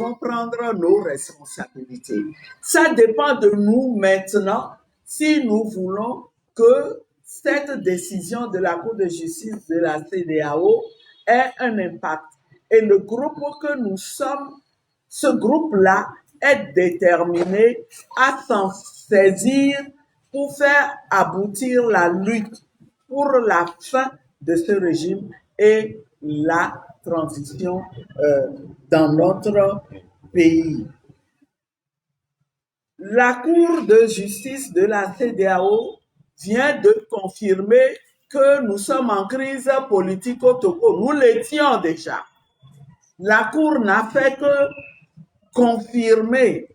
devons prendre nos responsabilités. Ça dépend de nous maintenant si nous voulons que cette décision de la Cour de justice de la CEDEAO ait un impact. Et le groupe que nous sommes, ce groupe-là est déterminé à s'en saisir pour faire aboutir la lutte pour la fin de ce régime et la transition dans notre pays. La Cour de justice de la CEDEAO vient de confirmer que nous sommes en crise politique au Togo. Nous l'étions déjà. La Cour n'a fait que confirmer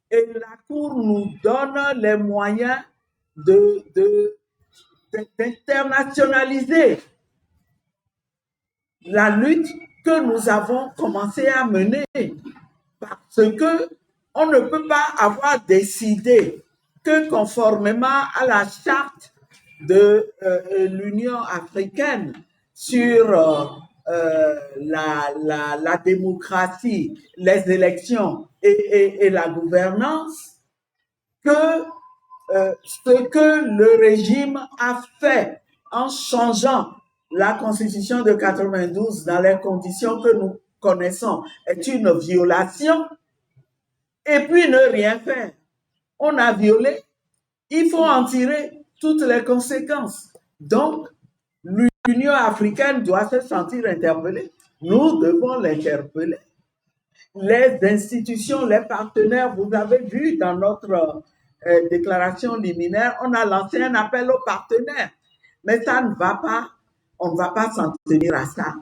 et la Cour nous donne les moyens d'internationaliser la lutte que nous avons commencé à mener parce que on ne peut pas avoir décidé que conformément à la charte de l'Union africaine sur la démocratie, les élections et la gouvernance, que ce que le régime a fait en changeant la Constitution de 92 dans les conditions que nous connaissons est une violation. Et puis ne rien faire. On a violé, il faut en tirer toutes les conséquences. Donc, l'Union africaine doit se sentir interpellée. Nous devons l'interpeller. Les institutions, les partenaires, vous avez vu dans notre déclaration liminaire, on a lancé un appel aux partenaires. Mais ça ne va pas, on ne va pas s'en tenir à ça.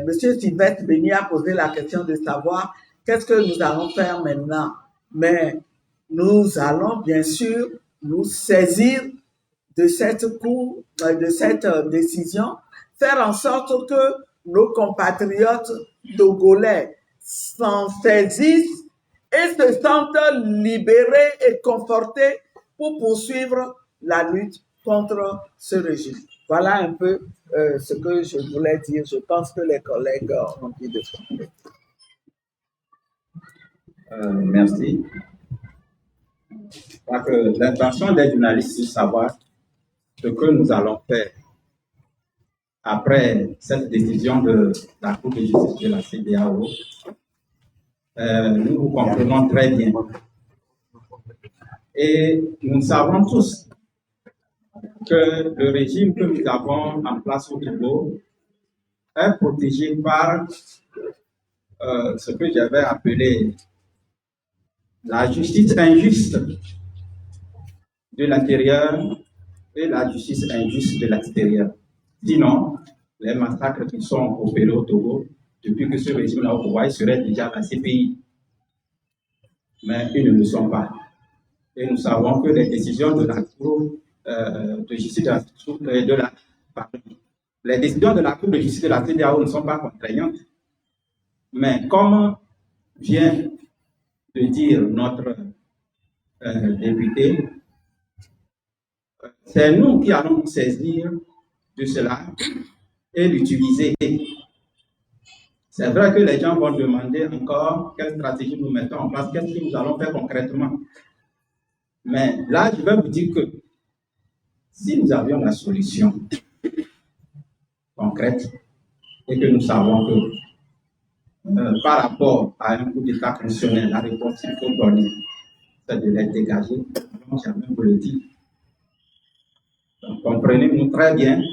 Monsieur Sylvestre Béni a posé la question de savoir qu'est-ce que nous allons faire maintenant. Mais nous allons bien sûr nous saisir de cette décision, faire en sorte que nos compatriotes togolais s'en saisissent et se sentent libérés et confortés pour poursuivre la lutte contre ce régime. Voilà un peu ce que je voulais dire. Je pense que les collègues ont dit de ça. Merci. Je crois que l'intention des journalistes, c'est de savoir ce que nous allons faire après cette décision de la Cour de justice de la CEDEAO. Nous vous comprenons très bien. Et nous savons tous que le régime que nous avons en place au Togo est protégé par ce que j'avais appelé la justice injuste de l'intérieur et la justice injuste de l'extérieur. Sinon, les massacres qui sont opérés au Togo depuis que ce régime-là au pouvoir, ils seraient déjà à ces pays. Mais ils ne le sont pas. Et nous savons que les décisions de la Cour de justice les décisions de la Cour de justice de la CEDEAO ne sont pas contraignantes. Mais comme vient de dire notre député, c'est nous qui allons nous saisir de cela et l'utiliser. C'est vrai que les gens vont demander encore quelle stratégie nous mettons en place, qu'est-ce que nous allons faire concrètement. Mais là, je vais vous dire que si nous avions la solution concrète et que nous savons que par rapport à un coup d'État constitutionnel, la réponse qu'il faut donner, c'est de les dégager, donc jamais vous le dire. Donc, comprenez-nous très bien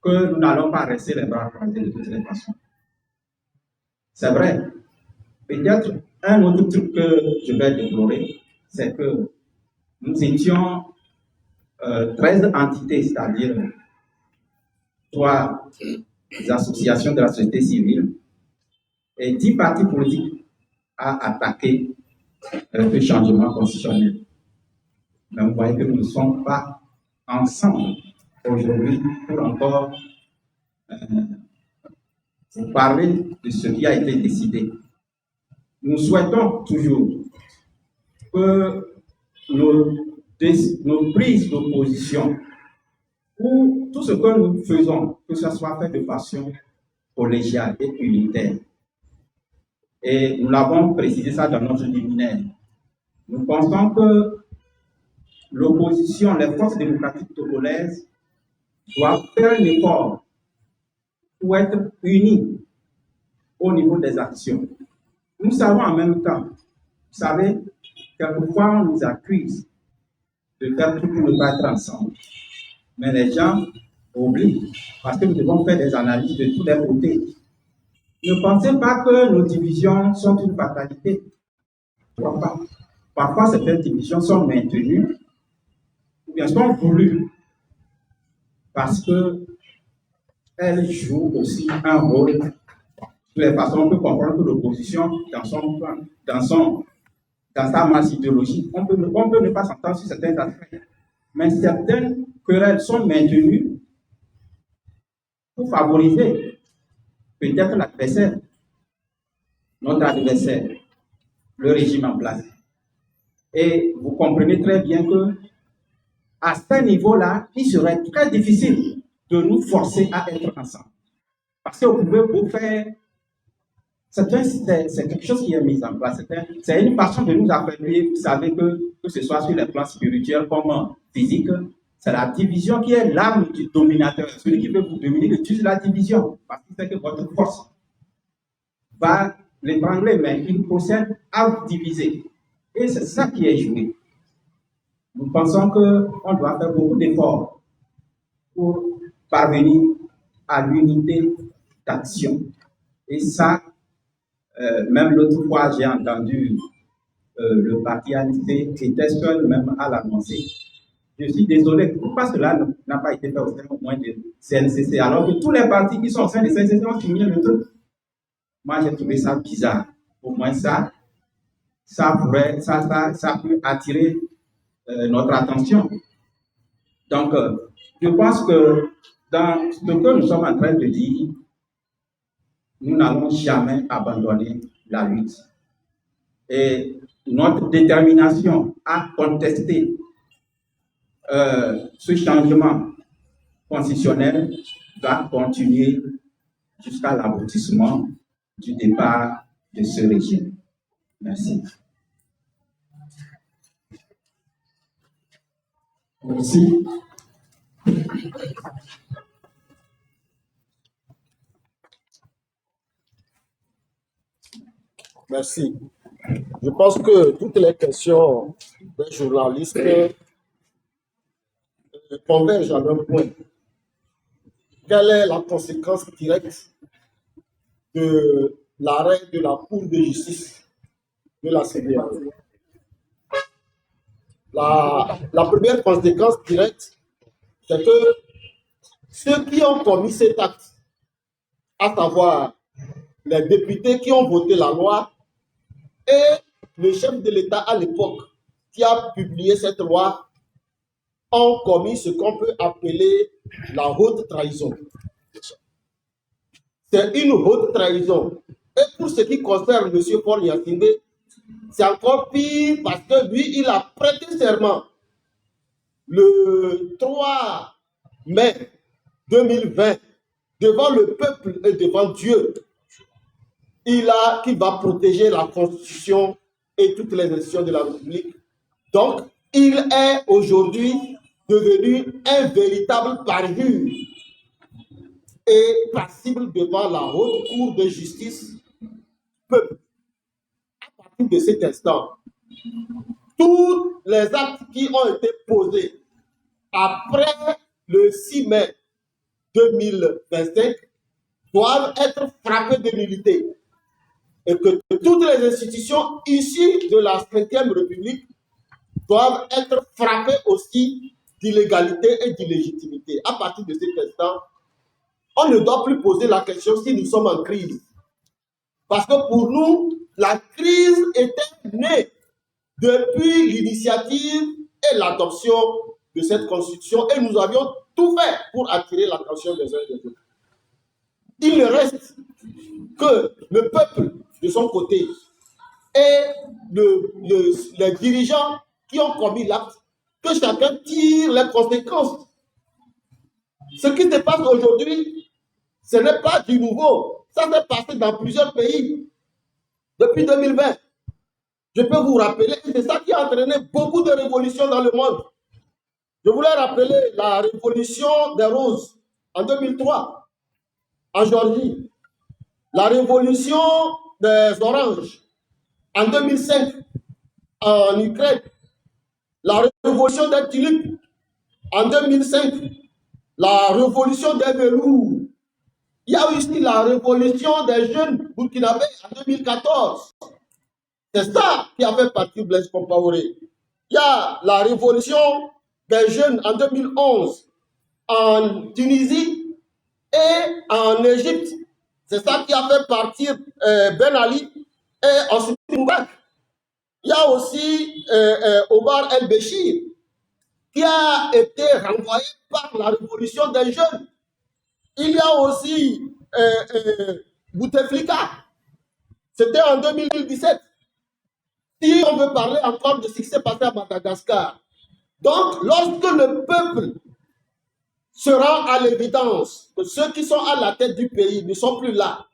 que nous n'allons pas rester les bras croisés de toutes les façons. C'est vrai. Peut-être un autre truc que je vais déplorer, c'est que nous étions 13 entités, c'est-à-dire 3 associations de la société civile et 10 partis politiques à attaquer le changement constitutionnel. Mais vous voyez que nous ne sommes pas ensemble aujourd'hui pour encore vous parler de ce qui a été décidé. Nous souhaitons toujours que nos prises de position ou tout ce que nous faisons, que ce soit fait de façon collégiale et unitaire. Et nous l'avons précisé ça dans notre liminaire. Nous pensons que l'opposition, les forces démocratiques togolaises doivent faire un effort pour être unies au niveau des actions. Nous savons en même temps, vous savez, quelquefois on nous accuse de faire tout pour ne pas être ensemble. Mais les gens oublient, parce que nous devons faire des analyses de tous les côtés. Ne pensez pas que nos divisions sont une fatalité. Parfois, certaines divisions sont maintenues ou bien sont voulues parce qu'elles jouent aussi un rôle. De toutes les façons, on peut comprendre que l'opposition, dans sa masse idéologique, on peut ne pas s'entendre sur certaines affaires. Mais certaines querelles sont maintenues pour favoriser peut-être l'adversaire, notre adversaire, le régime en place. Et vous comprenez très bien que à ce niveau-là, il serait très difficile de nous forcer à être ensemble. Parce que vous pouvez vous faire... C'est quelque chose qui est mis en place. C'est une façon de nous affaiblir. Vous savez que ce soit sur les plans spirituels comme physiques, c'est la division qui est l'arme du dominateur. Celui qui veut vous dominer utilise la division. Parce qu'il sait que votre force va l'ébranler, mais il possède à vous diviser. Et c'est ça qui est joué. Nous pensons qu'on doit faire beaucoup d'efforts pour parvenir à l'unité d'action. Et ça, même l'autre fois, j'ai entendu le parti ANC qui était seul même à l'annoncer. Je suis désolé, pourquoi cela n'a pas été fait au sein au moins de CNCC, alors que tous les partis qui sont au sein de CNCC ont signé le truc. Moi, j'ai trouvé ça bizarre. Au moins ça peut attirer notre attention. Donc, je pense que dans ce que nous sommes en train de dire, nous n'allons jamais abandonner la lutte. Et notre détermination à contester ce changement constitutionnel va continuer jusqu'à l'aboutissement du départ de ce régime. Merci. Merci. Merci. Je pense que toutes les questions des journalistes convergent à un point. Quelle est la conséquence directe de l'arrêt de la Cour de justice de la CEDEAO? La première conséquence directe, c'est que ceux qui ont commis cet acte, à savoir les députés qui ont voté la loi et le chef de l'État à l'époque qui a publié cette loi, ont commis ce qu'on peut appeler la haute trahison. C'est une haute trahison. Et pour ce qui concerne M. Paul Yacine, c'est encore pire parce que lui, il a prêté serment le 3 mai 2020 devant le peuple et devant Dieu. Qu'il va protéger la Constitution et toutes les institutions de la République. Donc, il est aujourd'hui devenu un véritable parjure et passible devant la haute cour de justice peuple. À partir de cet instant, tous les actes qui ont été posés après le 6 mai 2025 doivent être frappés de nullité et que toutes les institutions issues de la 5e République doivent être frappées aussi d'illégalité et d'illégitimité. À partir de cet instant, on ne doit plus poser la question si nous sommes en crise. Parce que pour nous, la crise était née depuis l'initiative et l'adoption de cette constitution et nous avions tout fait pour attirer l'attention des uns et des autres. Il ne reste que le peuple de son côté et les dirigeants qui ont commis l'acte, que chacun tire les conséquences. Ce qui se passe aujourd'hui, ce n'est pas du nouveau. Ça s'est passé dans plusieurs pays. depuis 2020. Je peux vous rappeler, c'est ça qui a entraîné beaucoup de révolutions dans le monde. Je voulais rappeler la révolution des roses en 2003 en Géorgie, la révolution des oranges en 2005 en Ukraine, la révolution des tulipes en 2005, la révolution des velours. Il y a aussi la révolution des jeunes burkinabés en 2014. C'est ça qui a fait partie Blaise Compaoré. Il y a la révolution des jeunes en 2011 en Tunisie et en Égypte. C'est ça qui a fait partir Ben Ali et ensuite Moubarak. Il y a aussi Omar El-Béchir qui a été renvoyé par la révolution des jeunes. Il y a aussi Bouteflika. C'était en 2017. Si on veut parler encore de ce qui s'est passé à Madagascar. Donc, lorsque le peuple se rend à l'évidence que ceux qui sont à la tête du pays ne sont plus là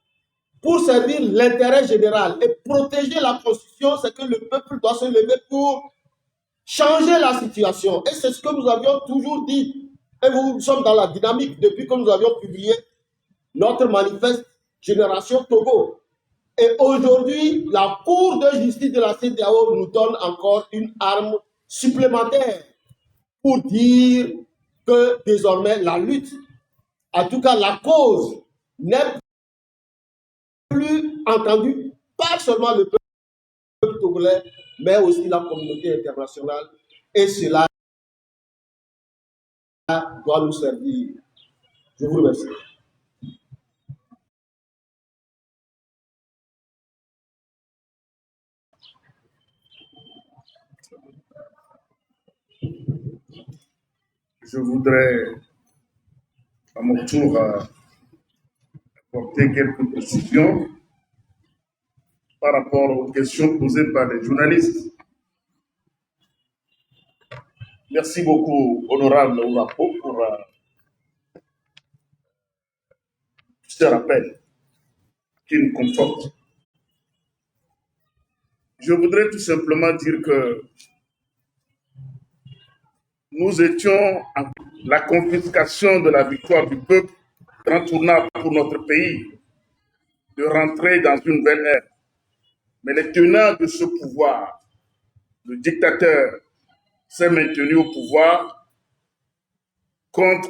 pour servir l'intérêt général et protéger la Constitution, c'est que le peuple doit se lever pour changer la situation. Et c'est ce que nous avions toujours dit. Et nous sommes dans la dynamique depuis que nous avions publié notre manifeste Génération Togo. Et aujourd'hui, la Cour de justice de la CEDEAO nous donne encore une arme supplémentaire pour dire que désormais la lutte, en tout cas la cause, n'est plus entendue pas seulement le peuple togolais, mais aussi la communauté internationale. Et cela doit nous servir. Je vous remercie. Je voudrais à mon tour apporter quelques précisions par rapport aux questions posées par les journalistes. Merci beaucoup, honorable Ourapo, pour ce rappel qui nous conforte. Je voudrais tout simplement dire que nous étions en la confiscation de la victoire du peuple, grand tournant pour notre pays, de rentrer dans une nouvelle ère. Mais les tenants de ce pouvoir, le dictateur, s'est maintenu au pouvoir contre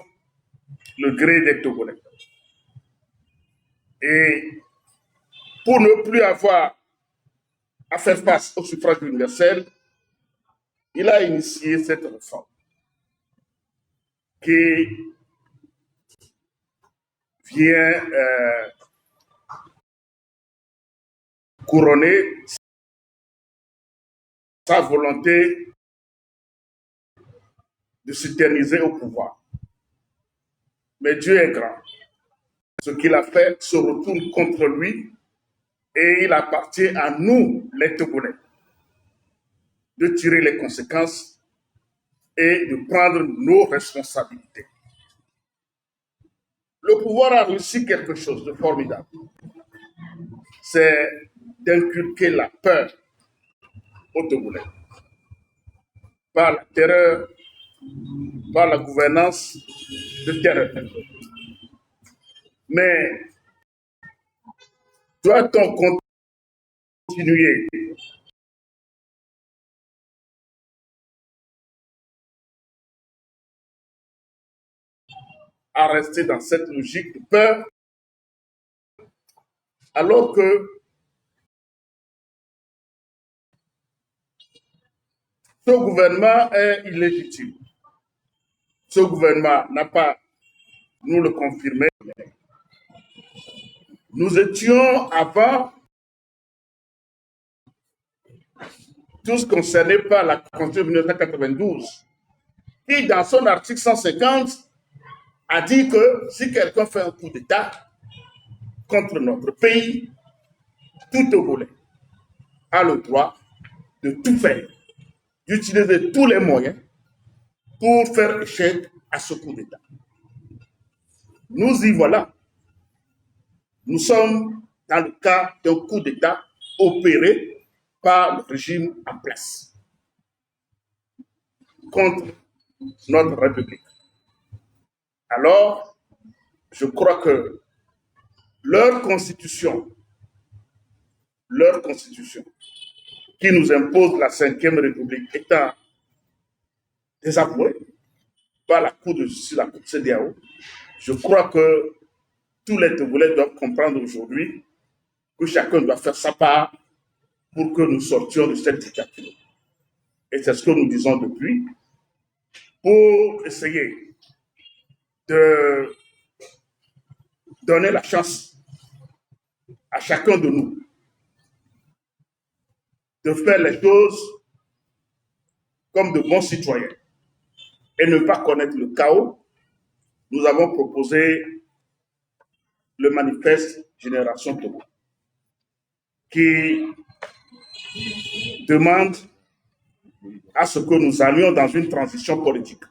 le gré des Togolais. Et pour ne plus avoir à faire face au suffrage universel, il a initié cette réforme qui vient couronner sa volonté de s'éterniser au pouvoir. Mais Dieu est grand. Ce qu'il a fait se retourne contre lui et il appartient à nous, les Togolais, de tirer les conséquences et de prendre nos responsabilités. Le pouvoir a réussi quelque chose de formidable. C'est d'inculquer la peur aux Togolais par la terreur, par la gouvernance de terreur. Mais doit-on continuer à rester dans cette logique de peur alors que ce gouvernement est illégitime? Ce gouvernement n'a pas nous le confirmé. Nous étions avant tous concernés par la Constitution de 1992 qui, dans son article 150, a dit que si quelqu'un fait un coup d'État contre notre pays, tout Togolais a le droit de tout faire, d'utiliser tous les moyens pour faire échec à ce coup d'État. Nous y voilà. Nous sommes dans le cas d'un coup d'État opérés par le régime en place contre notre République. Alors, je crois que leur constitution, qui nous impose la 5e République, étant désavouée par la Cour de justice, la Cour de CEDEAO, je crois que tous les Togolais doivent comprendre aujourd'hui que chacun doit faire sa part pour que nous sortions de cette dictature. Et c'est ce que nous disons depuis, pour essayer de donner la chance à chacun de nous de faire les choses comme de bons citoyens et ne pas connaître le chaos. Nous avons proposé le manifeste Génération Togo qui demande à ce que nous allions dans une transition politique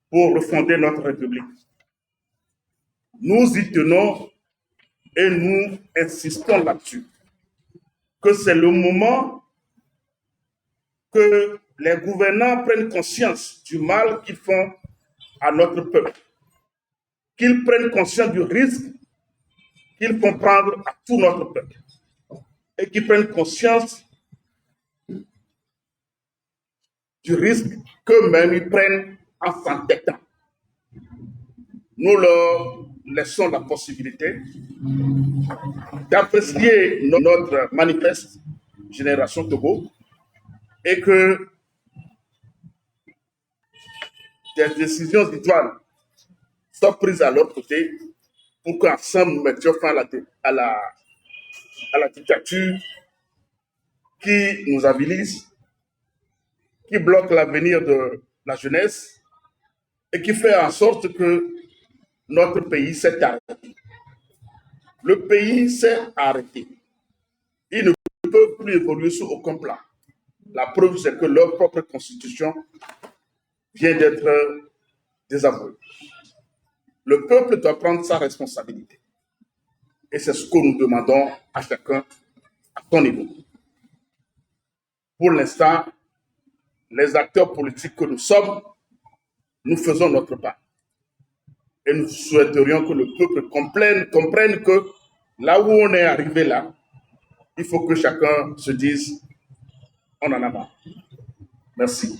pour refonder notre République. Nous y tenons et nous insistons là-dessus, que c'est le moment que les gouvernants prennent conscience du mal qu'ils font à notre peuple, qu'ils prennent conscience du risque qu'ils font prendre à tout notre peuple et qu'ils prennent conscience du risque qu'eux-mêmes ils prennent en s'entêtant. Nous leur laissons la possibilité d'apprécier notre manifeste Génération Togo et que des décisions idoines soient prises à leur côté pour qu'ensemble nous mettions fin à la dictature qui nous habilise, qui bloque l'avenir de la jeunesse et qui fait en sorte que notre pays s'est arrêté. Le pays s'est arrêté. Il ne peut plus évoluer sous aucun plan. La preuve, c'est que leur propre constitution vient d'être désavouée. Le peuple doit prendre sa responsabilité. Et c'est ce que nous demandons à chacun à son niveau. Pour l'instant, les acteurs politiques que nous sommes, nous faisons notre part. Et nous souhaiterions que le peuple comprenne que là où on est arrivé là, il faut que chacun se dise, on en a marre. Merci.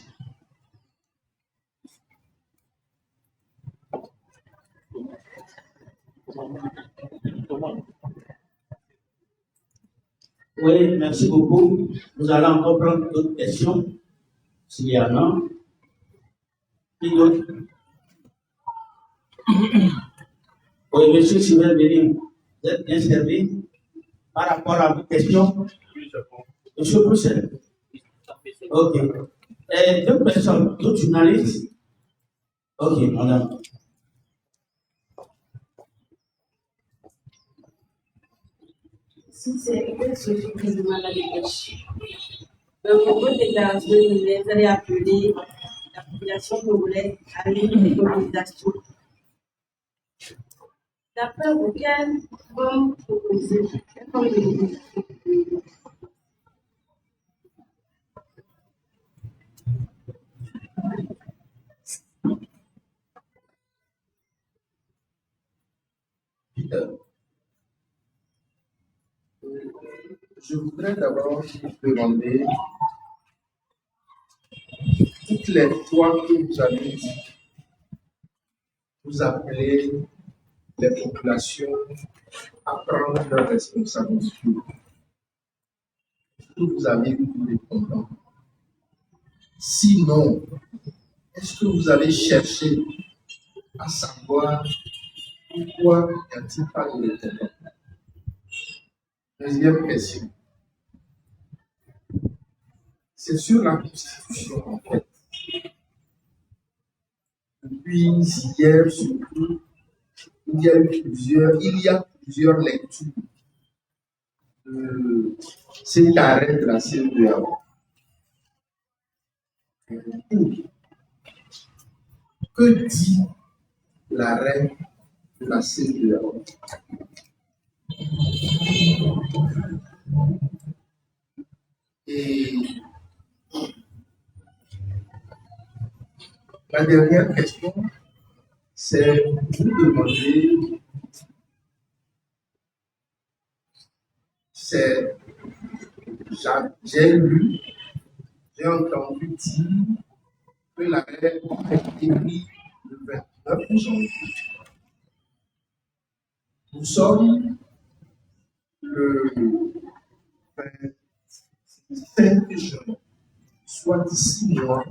Oui, merci beaucoup. Nous allons encore prendre d'autres questions, s'il y en a. Qui d'autre? Oui, monsieur Sylvain Bénin, vous êtes bien servi par rapport à vos questions. Monsieur Broussel. Ok. Et deux personnes, d'autres journalistes. Ok, madame. Si c'est le président de la dépêche. Donc, vos déclarations, vous allez appeler la population congolaise à une mobilisation. D'après vous, quelle forme proposer? Quelle forme de mobilisation? Je voudrais d'abord vous demander toutes les fois que vous avez dit, vous appelez les populations à prendre leurs responsabilités. Est-ce que vous avez eu des problèmes? Sinon, est-ce que vous avez cherché à savoir pourquoi n'y a-t-il pas de répondants? Deuxième question. C'est sur la Constitution, en fait. Depuis hier, surtout, il y a plusieurs lectures de cet arrêt de la CEDEAO. Que dit l'arrêt de la CEDEAO? Et la dernière question, c'est vous demander, j'ai lu, j'ai entendu dire que l'arrêt a été pris le 29 janvier. Nous sommes le 25 juin, soit 6 mois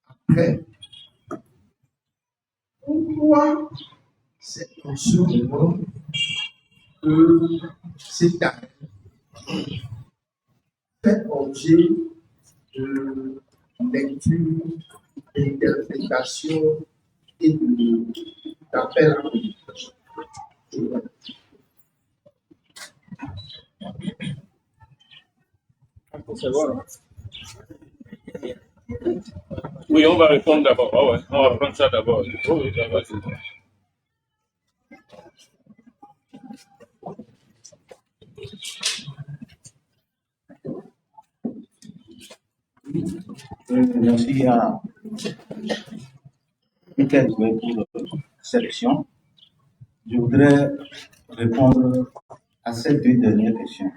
après. Pourquoi c'est en ce moment que cet arrêt fait objet de lecture, d'interprétation et d'appel à modification? Oui, on va répondre d'abord. Ah ouais, on va prendre ça d'abord. Oui, d'abord, c'est ça. Merci à Michael pour cette question. Je voudrais répondre à ces deux dernières questions.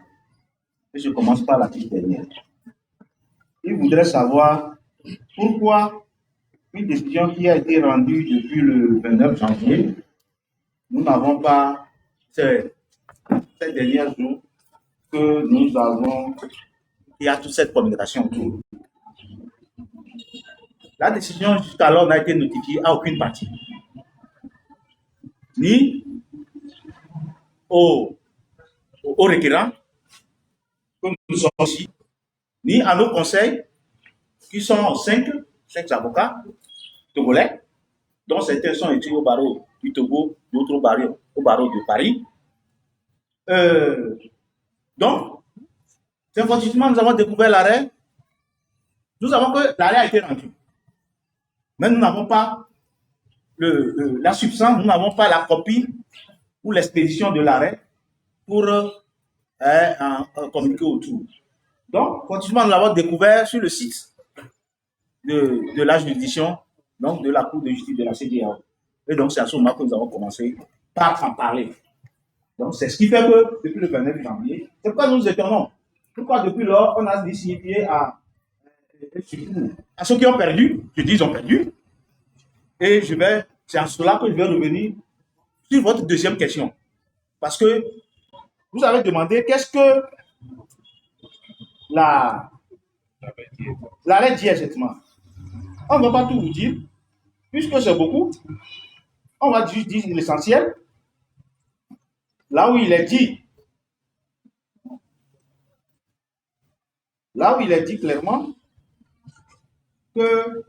Et je commence par la toute dernière. Il voudrait savoir pourquoi une décision qui a été rendue depuis le 29 janvier, nous n'avons pas, ces derniers jours, que nous avons, il y a toute cette communication autour. La décision jusqu'alors n'a été notifiée à aucune partie, ni au requérant, comme nous sommes ici, ni à nos conseils, qui sont cinq avocats togolais, dont certains sont étudiés au barreau du Togo, d'autres au barreau de Paris. Donc, effectivement, nous avons découvert l'arrêt. Nous savons que l'arrêt a été rendu. Mais nous n'avons pas la substance, nous n'avons pas la copie ou l'expédition de l'arrêt pour communiquer autour. Donc, effectivement, nous l'avons découvert sur le site de la juridiction, donc de la Cour de justice de la CEDEAO. Et donc, c'est à ce moment que nous avons commencé par en parler. Donc, c'est ce qui fait que depuis le 29 janvier, c'est pourquoi nous nous étonnons. Pourquoi depuis lors, on a signifié à ceux qui ont perdu, je dis ils ont perdu. Et c'est en cela que je vais revenir sur votre deuxième question. Parce que vous avez demandé qu'est-ce que l'arrêt dit exactement. On ne va pas tout vous dire, puisque c'est beaucoup. On va juste dire l'essentiel. Là où il est dit clairement que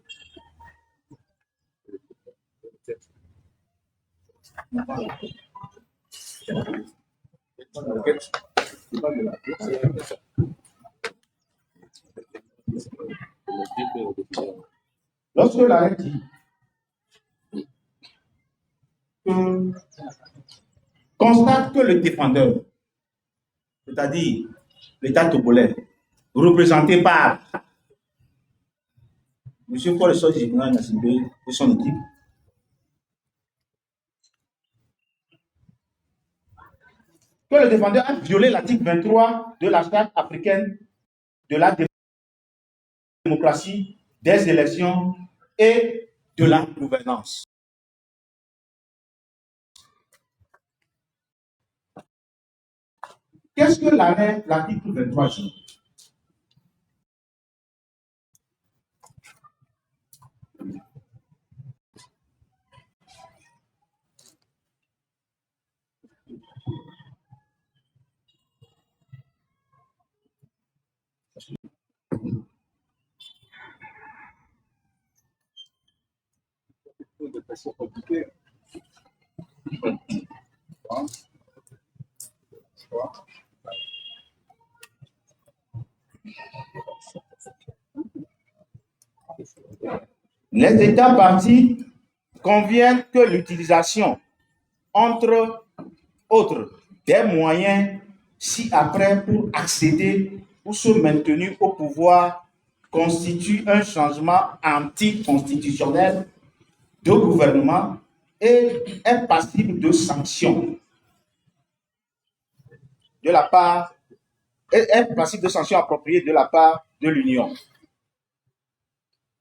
lorsque l'arrêt dit constate que le défendeur, c'est-à-dire l'État togolais, représenté par M. Paul Sojimina Nassibé et son équipe, que le défendeur a violé l'article 23 de la Charte africaine de la démocratie, des élections et de la gouvernance. Qu'est-ce que l'article 23 dit? Les États partis conviennent que l'utilisation, entre autres, des moyens si après, pour accéder, pour se maintenir au pouvoir, constitue un changement anticonstitutionnel de gouvernement et est passible de sanctions de la part, est passible de sanctions appropriées de la part de l'Union.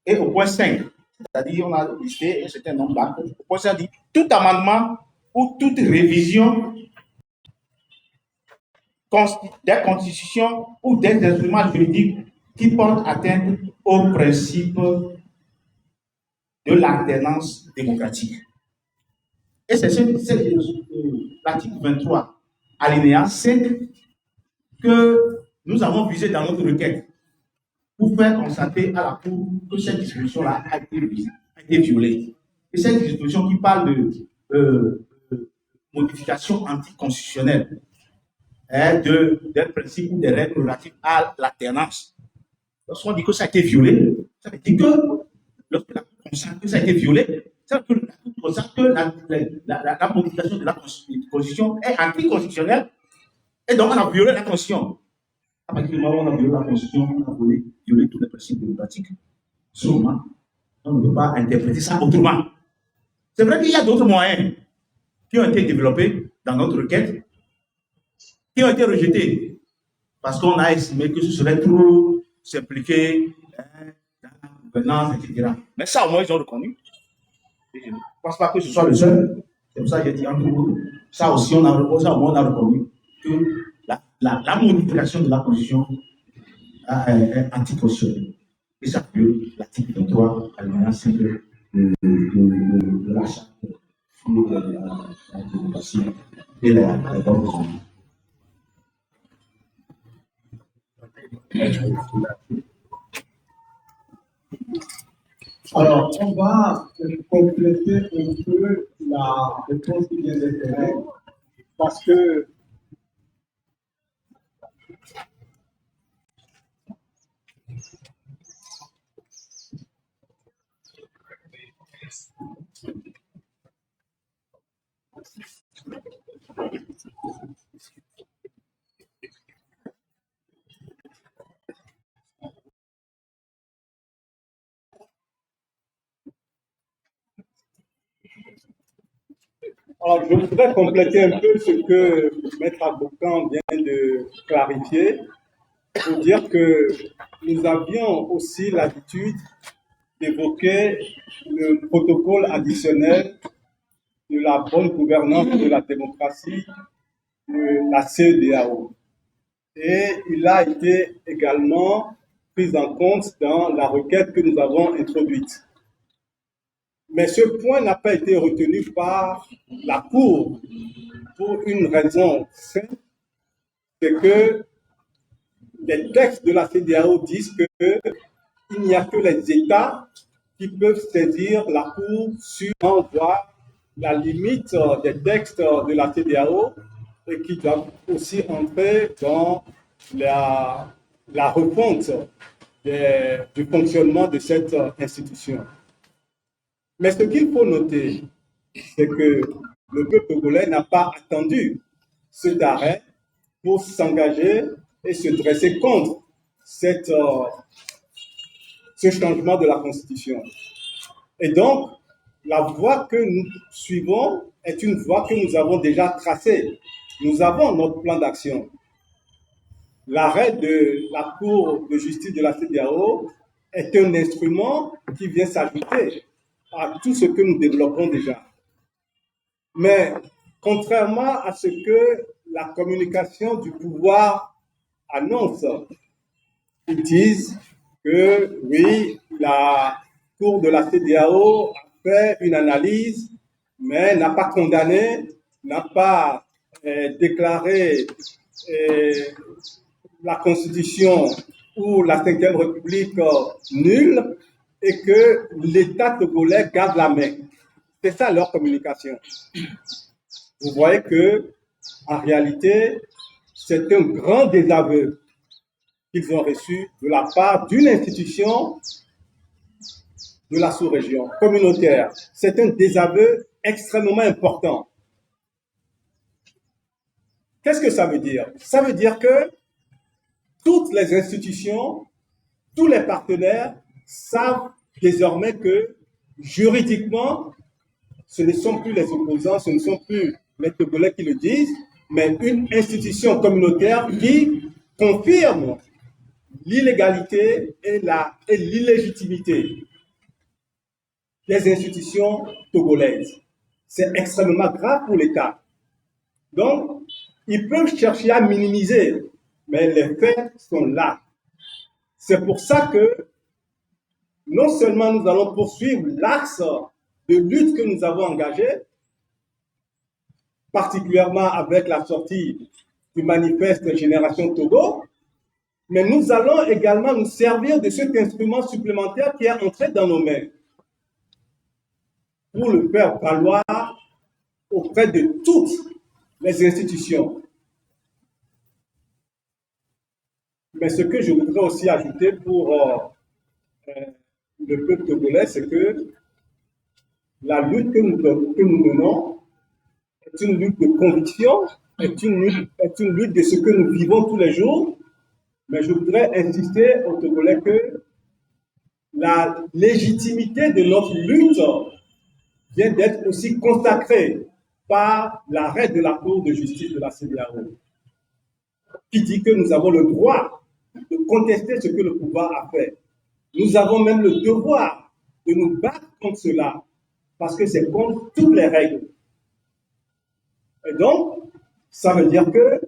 Et au point 5, c'est-à-dire on a listé un certain nombre d'actes. Au point 5 dit tout amendement ou toute révision des constitutions ou des instruments juridiques qui portent atteinte au principe de l'alternance démocratique. Et c'est l'article 23, alinéa 5, que nous avons visé dans notre requête pour faire constater à la Cour que cette disposition-là a été violée. Et cette disposition qui parle de modification anticonstitutionnelle des principes ou des règles relatives à l'alternance. Lorsqu'on dit que ça a été violé, ça veut dire que lorsque la Cour constate que ça a été violé, ça veut dire que la Cour constate que la modification de la Constitution est anticonstitutionnelle et donc on a violé la Constitution. À partir du moment où on a violé la Constitution, on a violé tous les principes démocratiques. Sûrement, on ne peut pas interpréter ça autrement. C'est vrai qu'il y a d'autres moyens qui ont été développés dans notre requête, qui ont été rejetés parce qu'on a estimé que ce serait trop s'impliquer dans la gouvernance, etc. Mais ça, au moins, ils ont reconnu. Et je ne pense pas que ce soit le seul. C'est pour ça que j'ai dit entre autres. Ça aussi, on a reconnu que la modification de la Constitution est anticonstitutionnelle. Et ça viole l'article 23 alinéa 5 de la Charte sur la démocratie et la bonne gouvernance. Alors, on va compléter un peu la réponse qui vient d'être faite, parce que alors, je voudrais compléter un peu ce que Maître Aboukan vient de clarifier pour dire que nous avions aussi l'habitude d'évoquer le protocole additionnel de la bonne gouvernance de la démocratie de la CEDEAO. Et il a été également pris en compte dans la requête que nous avons introduite. Mais ce point n'a pas été retenu par la Cour pour une raison simple, c'est que les textes de la CEDEAO disent qu'il n'y a que les États qui peuvent saisir la Cour sur voir la limite des textes de la CEDEAO et qui doivent aussi entrer dans la refonte du fonctionnement de cette institution. Mais ce qu'il faut noter, c'est que le peuple togolais n'a pas attendu cet arrêt pour s'engager et se dresser contre ce changement de la Constitution. Et donc, la voie que nous suivons est une voie que nous avons déjà tracée. Nous avons notre plan d'action. L'arrêt de la Cour de justice de la CEDEAO est un instrument qui vient s'ajouter à tout ce que nous développons déjà. Mais contrairement à ce que la communication du pouvoir annonce, ils disent que oui, la Cour de la CEDEAO a fait une analyse, mais n'a pas condamné, n'a pas déclaré la Constitution ou la Cinquième République nulle, et que l'État togolais garde la main. C'est ça leur communication. Vous voyez que, en réalité, c'est un grand désaveu qu'ils ont reçu de la part d'une institution de la sous-région communautaire. C'est un désaveu extrêmement important. Qu'est-ce que ça veut dire? Ça veut dire que toutes les institutions, tous les partenaires savent désormais que juridiquement, ce ne sont plus les opposants, ce ne sont plus les Togolais qui le disent, mais une institution communautaire qui confirme l'illégalité et l'illégitimité des institutions togolaises. C'est extrêmement grave pour l'État. Donc, ils peuvent chercher à minimiser, mais les faits sont là. C'est pour ça que non seulement nous allons poursuivre l'axe de lutte que nous avons engagé, particulièrement avec la sortie du manifeste Génération Togo, mais nous allons également nous servir de cet instrument supplémentaire qui est entré dans nos mains pour le faire valoir auprès de toutes les institutions. Mais ce que je voudrais aussi ajouter pour le peuple togolais, c'est que la lutte que nous menons est une lutte de conviction, est une lutte de ce que nous vivons tous les jours. Mais je voudrais insister aux Togolais que la légitimité de notre lutte vient d'être aussi consacrée par l'arrêt de la Cour de justice de la CEDEAO, qui dit que nous avons le droit de contester ce que le pouvoir a fait. Nous avons même le devoir de nous battre contre cela, parce que c'est contre toutes les règles. Et donc, ça veut dire que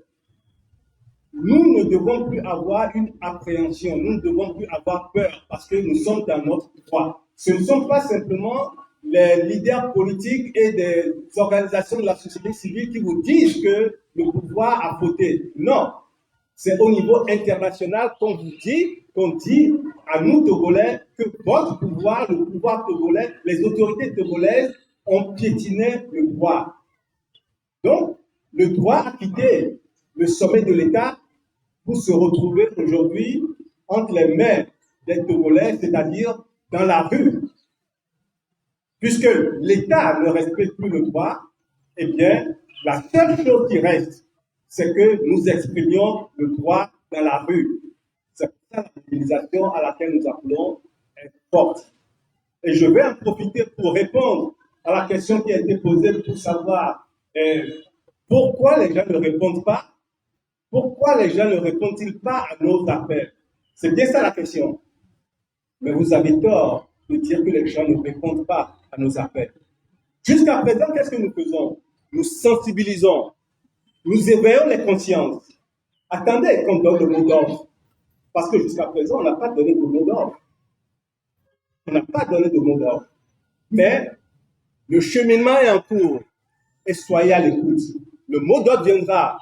nous ne devons plus avoir une appréhension, nous ne devons plus avoir peur, parce que nous sommes dans notre droit. Ce ne sont pas simplement les leaders politiques et des organisations de la société civile qui vous disent que le pouvoir a fauté. Non, c'est au niveau international qu'on dit à nous Togolais que votre pouvoir, le pouvoir togolais, les autorités togolaises ont piétiné le droit. Donc, le droit a quitté le sommet de l'État pour se retrouver aujourd'hui entre les mains des Togolais, c'est-à-dire dans la rue. Puisque l'État ne respecte plus le droit, eh bien, la seule chose qui reste, c'est que nous exprimions le droit dans la rue. C'est pour ça que la mobilisation à laquelle nous appelons est forte. Et je vais en profiter pour répondre à la question qui a été posée pour savoir pourquoi les gens ne répondent pas. Pourquoi les gens ne répondent-ils pas à nos appels? C'est bien ça la question. Mais vous avez tort de dire que les gens ne répondent pas à nos appels. Jusqu'à présent, qu'est-ce que nous faisons? Nous sensibilisons, nous éveillons les consciences. Attendez qu'on donne le mot d'ordre. Parce que jusqu'à présent, on n'a pas donné de mot d'ordre. On n'a pas donné de mot d'ordre. Mais le cheminement est en cours. Et soyez à l'écoute. Le mot d'ordre viendra.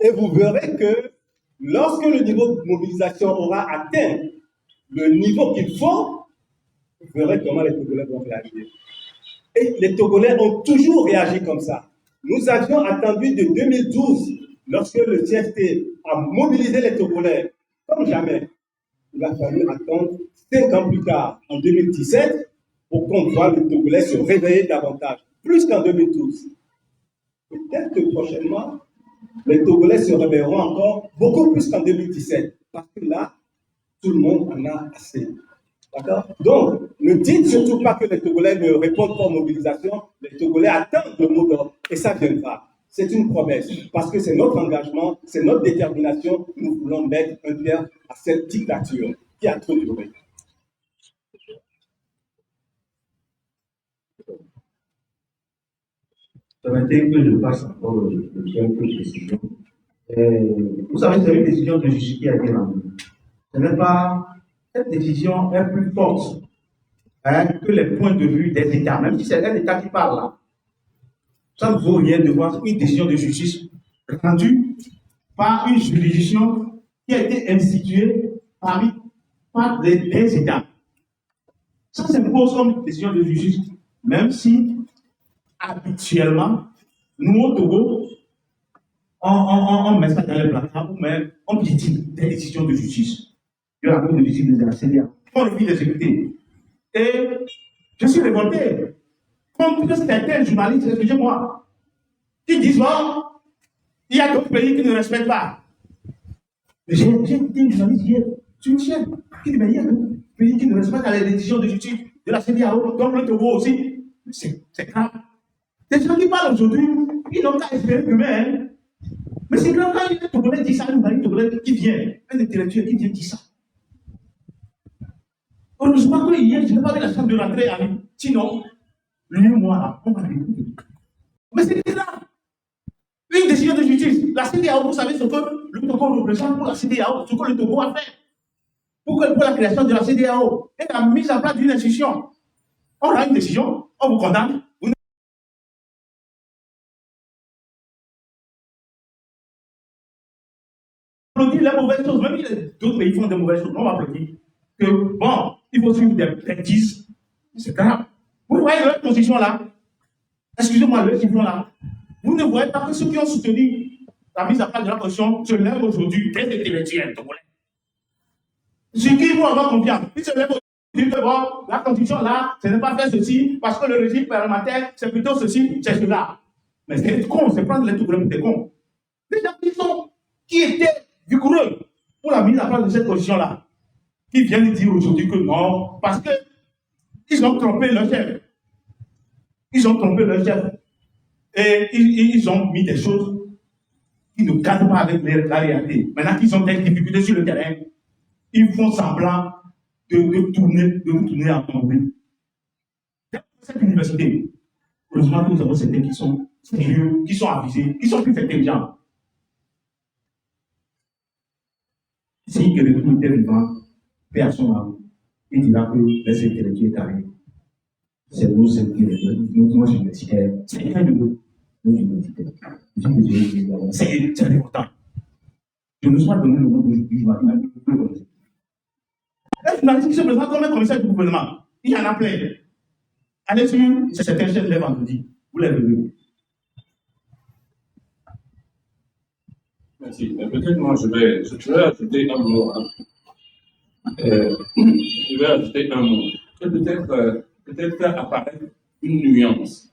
Et vous verrez que lorsque le niveau de mobilisation aura atteint le niveau qu'il faut, vous verrez comment les Togolais vont réagir. Et les Togolais ont toujours réagi comme ça. Nous avions attendu de 2012, lorsque le CFT a mobilisé les Togolais, comme jamais. Il a fallu attendre 5 ans plus tard, en 2017, pour qu'on voit les Togolais se réveiller davantage, plus qu'en 2012. Peut-être que prochainement, les Togolais se réveilleront encore beaucoup plus qu'en 2017, parce que là, tout le monde en a assez. D'accord? Donc, ne dites surtout pas que les Togolais ne répondent pas aux mobilisations. Les Togolais attendent le mot d'ordre, et ça viendra. C'est une promesse, parce que c'est notre engagement, c'est notre détermination. Nous voulons mettre un terme à cette dictature qui a trop duré. Permettez que je fasse encore quelques précisions. Vous savez, c'est une décision de justice qui a été rendue. Ce n'est pas, cette décision est plus forte que les points de vue des États, même si c'est un État qui parle là. Ça ne vaut rien de voir une décision de justice rendue par une juridiction qui a été instituée par des États. Ça s'impose comme une décision de justice, même si habituellement, nous au Togo, on met ça dans les placards, mais on piétine des décisions de justice. Il y a la Cour de justice de la CEDEAO. On le vit d'exécuter. Et je suis révolté contre certains journalistes, excusez-moi, qui disent bon, Il y a d'autres pays qui ne respectent pas. J'ai écouté une journaliste hier sur une chaîne qui dit, mais il y a d'autres pays qui ne respectent pas les décisions de justice de la CEDEAO, comme le Togo aussi. C'est grave. Les gens qui parlent aujourd'hui, ils n'ont qu'à espérer demain. Hein. Mais c'est grave quand un Togolais dit ça, un Togolais qui vient, un intellectuel qui vient dire ça. Heureusement que hier, je n'ai pas eu la chance de rentrer à lui. Sinon, lui et moi, là, on va l'écouter. Mais c'est grave. Une décision de justice. La CEDEAO, vous savez ce que le Togo représente pour la CEDEAO, ce que le Togo a fait pour la création de la CEDEAO et la mise en place d'une institution. On a une décision, on vous condamne. On dit les mauvaises choses, même si d'autres pays font des mauvaises choses, on va applaudir. Que bon, il faut suivre des bêtises. C'est grave. Vous voyez leur position là? Excusez-moi, leur position là. Vous ne voyez pas que ceux qui ont soutenu la mise en place de la Constitution se lèvent aujourd'hui des intellectuels togolais. Ceux qui vont avoir confiance, ils se lèvent aujourd'hui que bon, la Constitution là, ce n'est pas fait ceci, parce que le régime parlementaire, c'est plutôt ceci, c'est cela. Mais c'est con, c'est prendre les Togolais pour des cons. Les gens qui étaient vigoureux pour la mise en place de cette Constitution là, qui viennent dire aujourd'hui que non, parce que ils ont trompé leur chef. Ils ont trompé leur chef. Et ils ont mis des choses qui ne cadrent pas avec la réalité. Maintenant qu'ils ont des difficultés sur le terrain, ils font semblant de nous tourner en tombée. Cette université, heureusement que nous avons certains qui sont sérieux, qui sont avisés, qui sont plus intelligents. Si que le tout était vivant, paix à son âme, il dira que les intellectuels arrivent. C'est nous intellectuels, nous universitaires, c'est un de nous. C'est important. Je ne suis pas donné le mot d'aujourd'hui, je vais même plus connaître. Un journaliste qui se présente comme un commissaire du gouvernement, il y en a plein. Allez sur certains chaînes les vendredis, vous les verrez. Merci. Peut-être moi je vais ajouter un mot. Hein. Je vais ajouter un mot. Peut-être faire apparaître une nuance.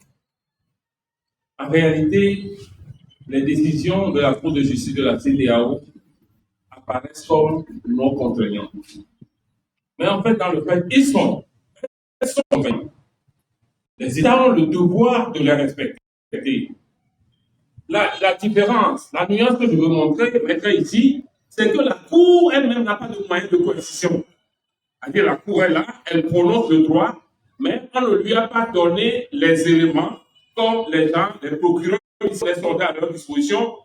En réalité, les décisions de la Cour de justice de la CEDEAO apparaissent comme non contraignantes. Mais en fait, dans le fait, elles sont contraignantes. Les États ont le devoir de les respecter. La différence, la nuance que je veux mettre ici, c'est que la Cour elle-même n'a pas de moyen de coercition. C'est-à-dire la Cour est là, elle prononce le droit, mais on ne lui a pas donné les éléments comme les gens, les procureurs, ils sont à leur disposition,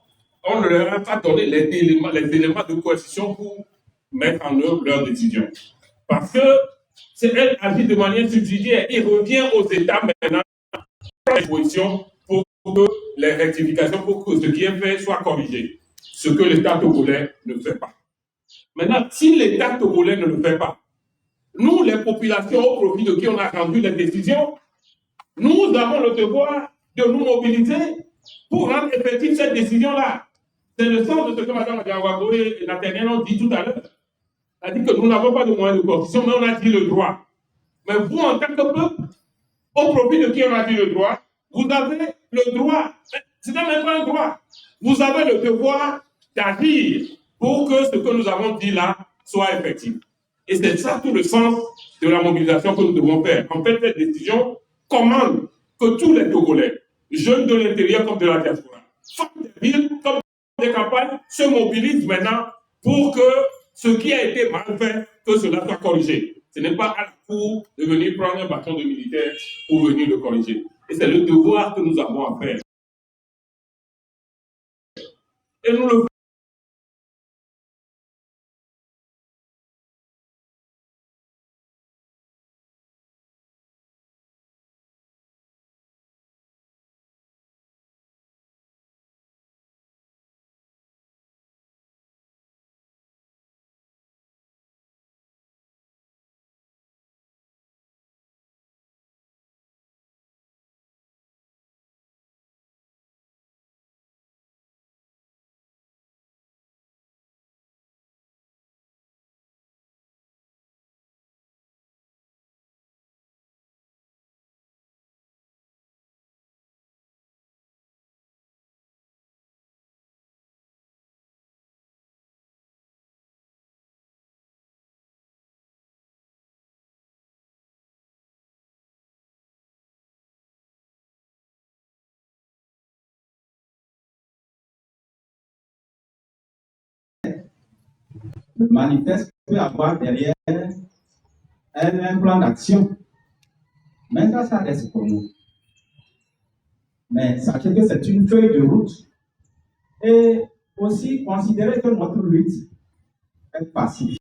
on ne leur a pas donné les éléments de coercition pour mettre en œuvre leur décision. Parce que c'est elle agit de manière subsidiaire. Il revient aux États maintenant à disposition pour que les rectifications, pour que ce qui est fait soit corrigé. Ce que l'État togolais ne fait pas. Maintenant, si l'État togolais ne le fait pas, nous, les populations au profit de qui on a rendu les décisions, nous avons le devoir de nous mobiliser pour rendre effective cette décision-là. C'est le sens de ce que Mme Diawago et Nathaniel ont dit tout à l'heure. Elle a dit que nous n'avons pas de moyens de coercition, mais on a dit le droit. Mais vous, en tant que peuple, au profit de qui on a dit le droit, vous avez le droit, ce n'est même pas un droit, vous avez le devoir d'agir pour que ce que nous avons dit là soit effectif. Et c'est ça tout le sens de la mobilisation que nous devons faire. En fait, cette décision commande que tous les Togolais, jeunes de l'intérieur comme de la diaspora, femmes des villes comme des campagnes, se mobilisent maintenant pour que ce qui a été mal fait, que cela soit corrigé. Ce n'est pas à la Cour de venir prendre un bâton de militaire pour venir le corriger. Et c'est le devoir que nous avons à faire. Et nous le Le manifeste peut avoir derrière un plan d'action. Mais ça reste pour nous. Mais sachez que c'est une feuille de route. Et aussi considérer que notre lutte est pacifique.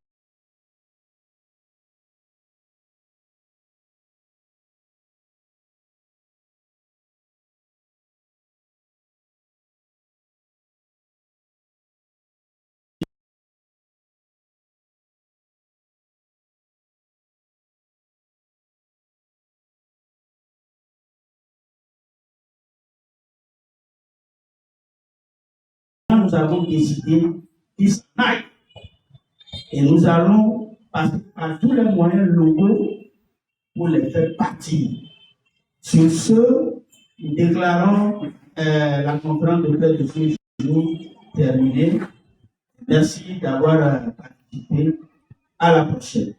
Nous avons décidé qu'ils s'en aillent. Et nous allons passer par tous les moyens locaux pour les faire partir. Sur ce, nous déclarons la conférence de presse de ce jour terminée. Merci d'avoir participé. À la prochaine.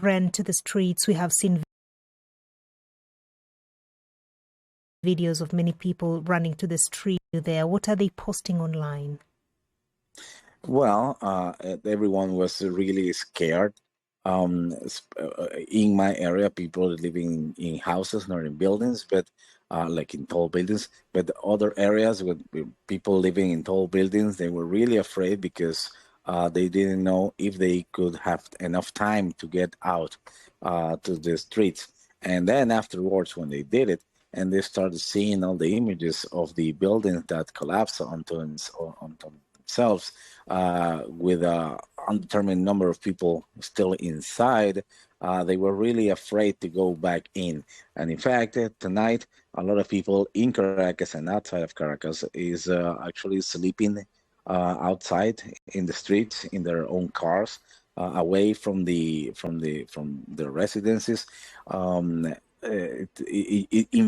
Ran to the streets. We have seen videos of many people running to the street there. What are they posting online? Well, everyone was really scared. In my area, people living in houses, not in buildings, but like in tall buildings. But other areas with people living in tall buildings, they were really afraid because they didn't know if they could have enough time to get out to the streets. And then afterwards, when they did it, and they started seeing all the images of the buildings that collapsed onto themselves, with an undetermined number of people still inside, they were really afraid to go back in. And in fact, tonight, a lot of people in Caracas and outside of Caracas is actually sleeping outside in the streets in their own cars, away from their residences, in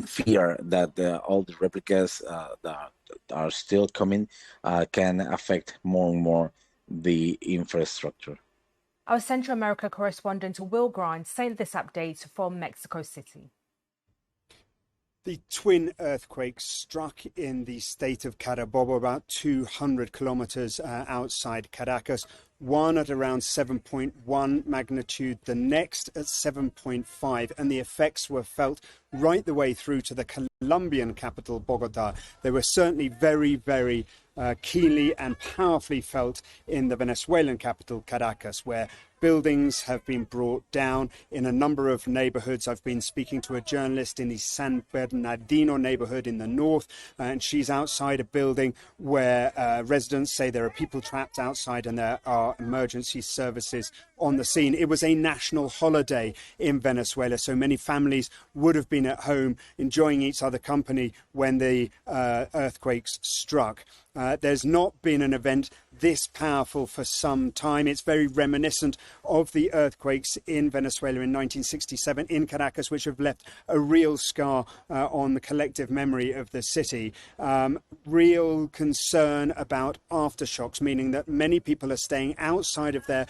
fear that all the replicas that are still coming can affect more and more the infrastructure. Our Central America correspondent Will Grant sent this update from Mexico City. The twin earthquakes struck in the state of Carabobo, about 200 kilometers outside Caracas. One at around 7.1 magnitude, the next at 7.5, and the effects were felt right the way through to the Colombian capital, Bogota. They were certainly very, very keenly and powerfully felt in the Venezuelan capital, Caracas, where buildings have been brought down in a number of neighborhoods. I've been speaking to a journalist in the San Bernardino neighborhood in the north, and she's outside a building where residents say there are people trapped outside and there are emergency services on the scene. It was a national holiday in Venezuela, so many families would have been at home enjoying each other company when the earthquakes struck. There's not been an event this powerful for some time. It's very reminiscent of the earthquakes in Venezuela in 1967 in Caracas, which have left a real scar on the collective memory of the city. Real concern about aftershocks, meaning that many people are staying outside of their